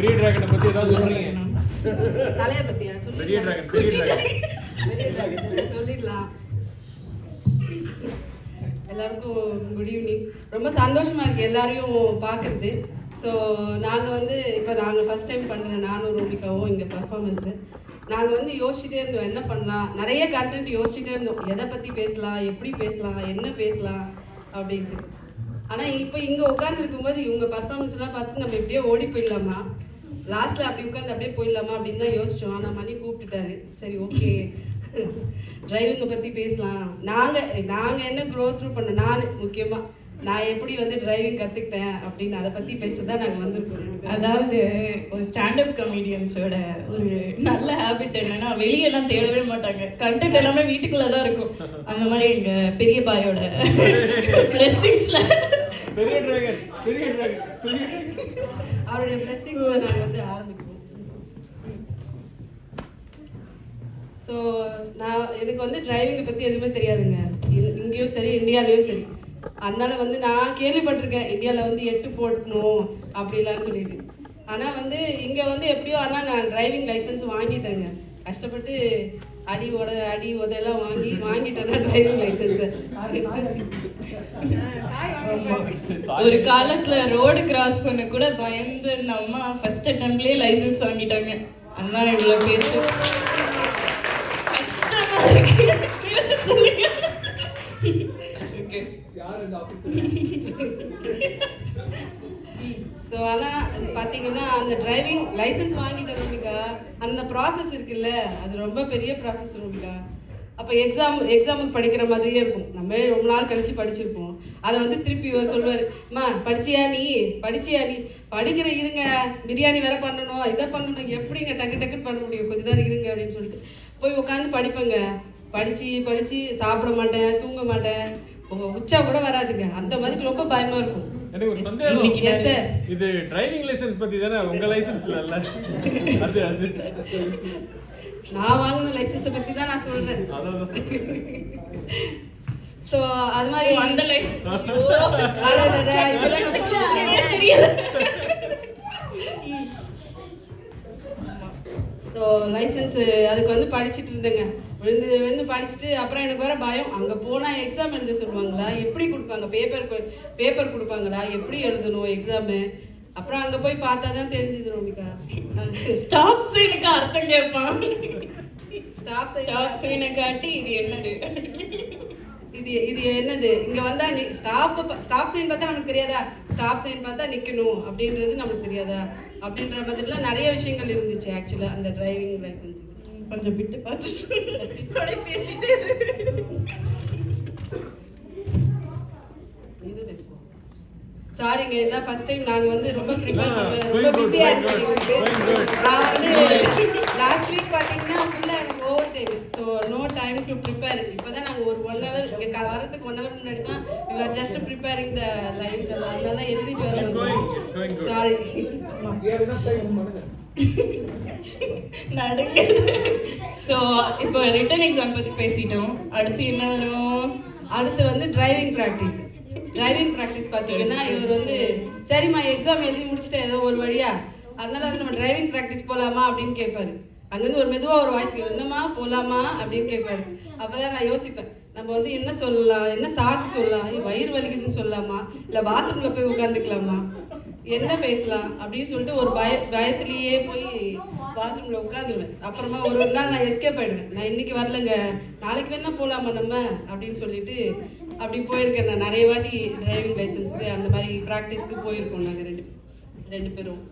பெரிய டிராகனை பத்தி ஏதாவது சொல்றீங்க? தலைய பத்தியா? பெரிய டிராகன், பெரிய டிராகன். பெரிய டிராகன் சொல்லிடலாம். எல்லாருக்கும் குட் ஈவினிங். ரொம்ப சந்தோஷமா இருக்கு எல்லாரையும் பார்க்கறது. ஸோ நாங்கள் வந்து இப்போ நாங்கள் ஃபஸ்ட் டைம் பண்ணுற நானும் ரோமிகாவும் இங்கே பர்ஃபார்மன்ஸு. நாங்கள் வந்து யோசிச்சுட்டே இருந்தோம் என்ன பண்ணலாம், நிறைய கண்டென்ட் யோசிச்சுட்டே இருந்தோம், எதை பற்றி பேசலாம், எப்படி பேசலாம், என்ன பேசலாம் அப்படின்ட்டு. ஆனால் இப்போ இங்கே உட்காந்துருக்கும்போது இவங்க பர்ஃபார்மன்ஸ்லாம் பார்த்து நம்ம இப்படியே ஓடி போயிடலாமா, லாஸ்ட்டில் அப்படி உட்காந்து அப்படியே போயிடலாமா அப்படின்னு தான் யோசித்தோம். ஆனால் மணி கூப்பிட்டுட்டாரு. சரி ஓகே டிரைவிங்கை பற்றி பேசலாம். நாங்கள் என்ன க்ரோத் த்ரூ பண்ணோம், முக்கியமாக நான் எப்படி வந்து டிரைவிங் கற்றுக்கிட்டேன் அப்படின்னு அதை பற்றி பேச தான் நாங்கள் வந்திருக்கோம். அதாவது ஒரு ஸ்டாண்டப் கமெடியன்ஸோட ஒரு நல்ல ஹேபிட் என்னன்னா வெளியெல்லாம் தேடவே மாட்டாங்க, கண்டென்ட் எல்லாமே வீட்டுக்குள்ளே தான் இருக்கும். அந்த மாதிரி எங்கள் பெரிய பாயோட பிளெஸ்ஸிங்ஸில் அவருடைய பிளெஸ்ஸிங்ஸில் நாங்கள் வந்து ஆரம்பிக்கிறோம். ஸோ எனக்கு வந்து டிரைவிங்கை பற்றி எதுவுமே தெரியாதுங்க, இங்கேயும் சரி இந்தியாவிலையும் சரி. அதனால வந்து நான் கேள்விப்பட்டிருக்கேன் இந்தியாவில் வந்து 8 போடணும் அப்படிலாம் சொல்லிட்டு. ஆனால் வந்து இங்கே வந்து எப்படியோ ஆனால் நான் டிரைவிங் லைசன்ஸ் வாங்கிட்டேங்க. கஷ்டப்பட்டு அடி உதையெல்லாம் வாங்கிட்டேன்னா டிரைவிங் லைசன்ஸு. ஒரு காலத்துல ரோடு கிராஸ் பண்ண கூட பயந்து இந்த அம்மா ஃபர்ஸ்ட் அட்டெம்ப்ட்லேயே லைசன்ஸ் வாங்கிட்டாங்க. அதான் இவ்வளோ பேசு கஷ்டமா இருக்கு. ஸோ ஆனால் பார்த்தீங்கன்னா அந்த டிரைவிங் லைசன்ஸ் வாங்கிட்டு ரோமிகா, அந்த ப்ராசஸ் இருக்குல்ல அது ரொம்ப பெரிய ப்ராசஸ் ரோமிகா. அப்போ எக்ஸாமுக்கு படிக்கிற மாதிரியே இருக்கும். நம்ம ரொம்ப நாள் கழித்து படிச்சிருப்போம். அதை வந்து திருப்பி சொல்லுவார், அம்மா படிச்சியா நீ படிக்கிற இருங்க, பிரியாணி வேற பண்ணணும், இதை பண்ணணும், எப்படிங்க டக்குன்னு பண்ண முடியும், கொஞ்ச நேரம் இருங்க அப்படின்னு சொல்லிட்டு போய் உட்காந்து படிப்பேங்க. படித்து சாப்பிட மாட்டேன், தூங்க மாட்டேன், உச்சா கூட வராதுங்க. அந்த மாதிரி ரொம்ப பயமா இருக்கும். எனக்கு ஒரு சந்தேகம், இது டிரைவிங் லைசென்ஸ் பத்தி தானே, உங்க லைசென்ஸ்ல இல்ல? அது நான் வாங்கின லைசென்ஸை பத்தி தான் நான் சொல்றேன். ஸோ அது மாதிரி அந்த லைசென்ஸ் தெரியல. ஸோ லைசன்ஸு அதுக்கு வந்து படிச்சுட்டு இருந்தேங்க. விழுந்து படிச்சுட்டு அப்புறம் எனக்கு வர பயம், அங்கே போனால் எக்ஸாம் எழுத சொல்லுவாங்களா, எப்படி கொடுப்பாங்க, பேப்பர் கொடுப்பாங்களா, எப்படி எழுதணும் எக்ஸாமு. அப்புறம் அங்கே போய் பார்த்தா தான் தெரிஞ்சுது ரோமிகா. ஸ்டாப் சைனுக்கு அர்த்தம் கேட்பான். ஸ்டாப் சைனை காட்டி இது என்னது இங்கே வந்தால் நீ ஸ்டாப் சைன் பார்த்தா நமக்கு தெரியாதா, ஸ்டாப் சைன் பார்த்தா நிற்கணும் அப்படின்றது நமக்கு தெரியாதா அப்படின்ற மாதிரிலாம் நிறைய விஷயங்கள் இருந்துச்சு ஆக்சுவலாக அந்த டிரைவிங் லைசன்ஸ். கொஞ்சம் விட்டு பார்த்து பேசிட்டே சாரிங்க, இதான் ஃபர்ஸ்ட் டைம் நாங்கள் வந்து ரொம்ப ப்ரிப்பேர் பண்ணுவேன், ரொம்ப பிஸியாக இருந்துச்சு. நான் வந்து லாஸ்ட் வீக் பார்த்தீங்கன்னா ஃபுல்லாக எனக்கு over time. So no time to prepare. இப்போ தான் நாங்கள் ஒரு 1 hour இங்கே வரதுக்கு 1 hour முன்னாடி தான் we are just preparing the lines எல்லாம். அதனால தான் எழுதிட்டு வரோம். சாரி ஸோ இப்போ ரிட்டன் எக்ஸாம் பற்றி பேசிட்டோம். அடுத்து என்ன வரும்? அடுத்து வந்து டிரைவிங் ப்ராக்டிஸ் பார்த்தீங்கன்னா இவர் வந்து சரிம்மா எக்ஸாம் எழுதி முடிச்சுட்டேன் ஏதோ ஒரு வழியா, அதனால வந்து நம்ம டிரைவிங் ப்ராக்டிஸ் போகலாமா அப்படின்னு கேட்பாரு. அங்கேருந்து ஒரு மெதுவாக ஒரு வாய்ஸ் என்னம்மா போகலாமா அப்படின்னு கேட்பாரு. அப்போ தான் நான் யோசிப்பேன், நம்ம வந்து என்ன சொல்லலாம், என்ன சாக்கு சொல்லலாம், வயிறு வலிக்குதுன்னு சொல்லலாமா, இல்லை பாத்ரூமில் போய் உட்காந்துக்கலாமா, என்ன பேசலாம் அப்படின்னு சொல்லிட்டு ஒரு பயத்திலேயே போய் பாத்ரூமில் உட்காந்துருவேன். அப்புறமா ஒரு நாள் நான் எஸ்கேப் ஆகிடுவேன், நான் இன்னைக்கு வரலங்க, நாளைக்கு வேணா போகலாமா நம்ம அப்படின்னு சொல்லிட்டு அப்படி போயிருக்கேன். நான் நிறைய வாட்டி டிரைவிங் லைசன்ஸுக்கு அந்த மாதிரி ப்ராக்டிஸ்க்கு போயிருக்கோம் நாங்கள் ரெண்டு பேரும்.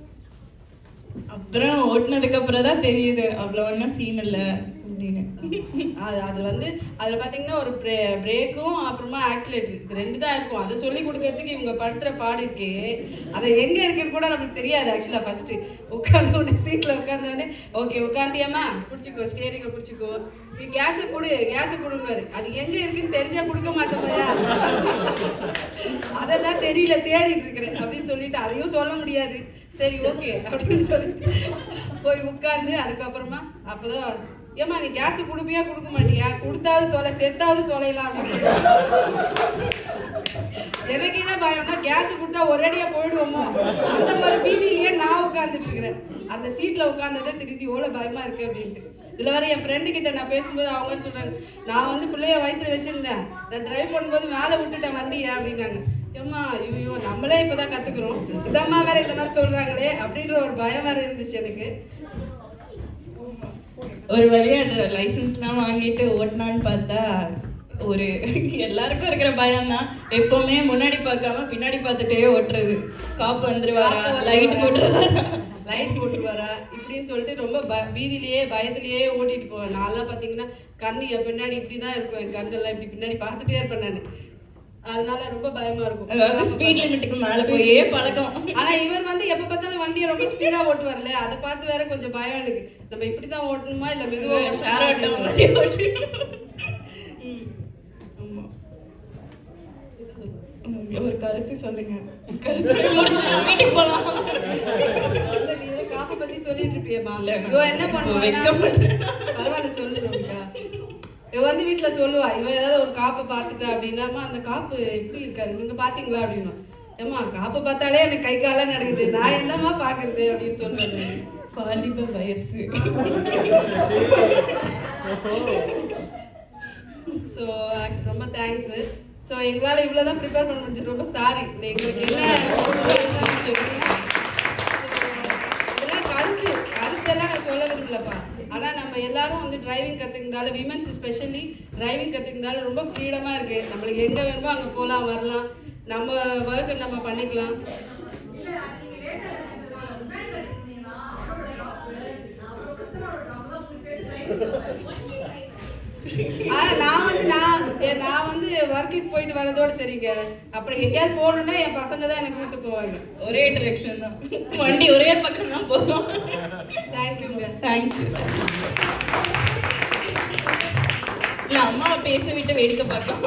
அப்புறம் ஓட்டுனதுக்கு அப்புறம் தான் தெரியுது அவ்வளோ ஒன்றும் சீன் இல்லை அப்படின்னு. அது வந்து அதில் பார்த்தீங்கன்னா ஒரு பிரேக்கும் அப்புறமா ஆக்சிலேட்டர் இது 2 தான் இருக்கும். அதை சொல்லி கொடுக்கறதுக்கு இவங்க படுத்துகிற பாடு இருக்கே, அதை எங்கே இருக்குன்னு கூட நமக்கு தெரியாது ஆக்சுவலாக. ஃபஸ்ட்டு உட்காந்தோடனே சீட்டில் உட்காந்தோடனே ஓகே உட்காந்தியாம்மா பிடிச்சிக்கோ, ஸ்டேரிங்கை பிடிச்சிக்கோ, நீ கேஸை கொடுங்குவாரு. அது எங்கே இருக்குன்னு தெரிஞ்சால் கொடுக்க மாட்டோமையா, அதை தான் தெரியல தேடிட்டு இருக்கிறேன் அப்படின்னு சொல்லிட்டு அதையும் சொல்ல முடியாது. சரி ஓகே அப்படின்னு சொல்லிட்டு போய் உட்காந்து அதுக்கப்புறமா அப்போதான் ஏம்மா நீ கேஸு கொடுப்பியா கொடுக்க மாட்டியா, கொடுத்தாவது தொலை செத்தாவது தொலைலாம் அப்படின்னு எனக்கு என்ன பயம்னா கேஸ் கொடுத்தா ஒரேடியா போயிடுவோமோ அந்த மாதிரி பீதியிலேயே நான் உட்காந்துட்டு இருக்கிறேன். அந்த சீட்ல உட்காந்துட்டு திருப்பி எவ்வளவு பயமா இருக்கு அப்படின்ட்டு. இதுல வேற என் ஃப்ரெண்டு கிட்ட நான் பேசும்போது அவங்க சொல்றாங்க, நான் வந்து பிள்ளைய வயிற்றுல வச்சிருந்தேன், நான் டிரைவ் பண்ணும்போது மேலே விட்டுட்டேன் வண்டியை அப்படின்னாங்க. ஏம்மா ஐயோ நம்மளே இப்பதான் கத்துக்கிறோம், இதம்மா வேற இந்த மாதிரி சொல்றாங்களே அப்படின்ற ஒரு பயம் வேற இருந்துச்சு எனக்கு. ஒரு வழியா லைசன்ஸ்லாம் வாங்கிட்டு ஓட்டினான்னு பார்த்தா ஒரு எல்லாருக்கும் இருக்கிற பயம் தான். எப்பவுமே முன்னாடி பார்க்காம பின்னாடி பார்த்துட்டே ஓட்டுறது. காப்பு வந்துருவாரா, லைட் போட்டுருவாரா, லைட் போட்டுருவாரா இப்படின்னு சொல்லிட்டு ரொம்ப வீதியிலேயே பயத்திலேயே ஓட்டிட்டு போவேன். நான்லாம் பார்த்தீங்கன்னா கண்ணு என் பின்னாடி இப்படி தான் இருக்கும், என் கண்ணெல்லாம் இப்படி பின்னாடி பார்த்துட்டே இருப்பேன் நான். அதனால ரொம்ப பயமா இருக்கும். அதாவது ஸ்பீட் லிமிட்டுக்கு மேலே போயே பழக்கம். ஆனா இவர் வந்து எப்ப பார்த்தாலும் வண்டியை ரொம்ப ஸ்பீடா ஓட்டுவார்ல, அதை பார்த்து வேற கொஞ்சம் பயம் எனக்கு. நம்ம இப்படிதான் ஓட்டணுமா இல்ல மெதுவா ஷேர் ஆட்டம் மாதிரி ஓட்டு. ஒரு கருத்து சொல்லுங்க. கருத்து வீட்டுக்கு போலாம். காப்பை பத்தி சொல்லிட்டு இருப்பியம்மா. இவ என்ன பண்ணுவாங்க, பரவாயில்ல சொல்லுறோம்க்கா. இவ வந்து வீட்டுல சொல்லுவா, இவ ஏதாவது ஒரு காப்பை பார்த்துட்டா அப்படின்னாமா அந்த காப்பு எப்படி இருக்காரு நீங்க பாத்தீங்களா அப்படின்னா, ஏமா காப்பை பார்த்தாலே எனக்கு கை காலம் நடக்குது, நான் என்னமா பாக்குறது அப்படின்னு சொல்லுவேன். வாலிப வயசு. ஸோ ரொம்ப தேங்க்ஸ். ஸோ எங்களால் இவ்வளோ தான் ப்ரிப்பேர் பண்ண முடிஞ்சது, ரொம்ப சாரி. எங்களுக்கு என்ன இதெல்லாம் கருத்தெல்லாம் நான் சொல்ல விரும்பலப்பா. ஆனால் நம்ம எல்லாரும் வந்து டிரைவிங் கற்றுக்கிட்டாலும், விமென்ஸ் ஸ்பெஷலி டிரைவிங் கற்றுக்கிட்டாலும் ரொம்ப ஃப்ரீடமாக இருக்குது. நம்மளுக்கு எங்கே வேணுமோ அங்கே போகலாம் வரலாம், நம்ம ஒர்க்கை நம்ம பண்ணிக்கலாம். நான் வந்து ஒர்க்குக்கு போயிட்டு வரதோடு சரிங்க. அப்புறம் எங்கேயாவது போகணுன்னா என் பசங்க தான் எனக்கு கூப்பிட்டு போவாங்க. ஒரே டிரெக்ஷன் தான், வண்டி ஒரே பக்கம் தான் போகும். தேங்க்யூங்க. தேங்க்யூ. இல்லை அம்மாவை பேச விட்டு வேடிக்கை பார்க்கலாம்.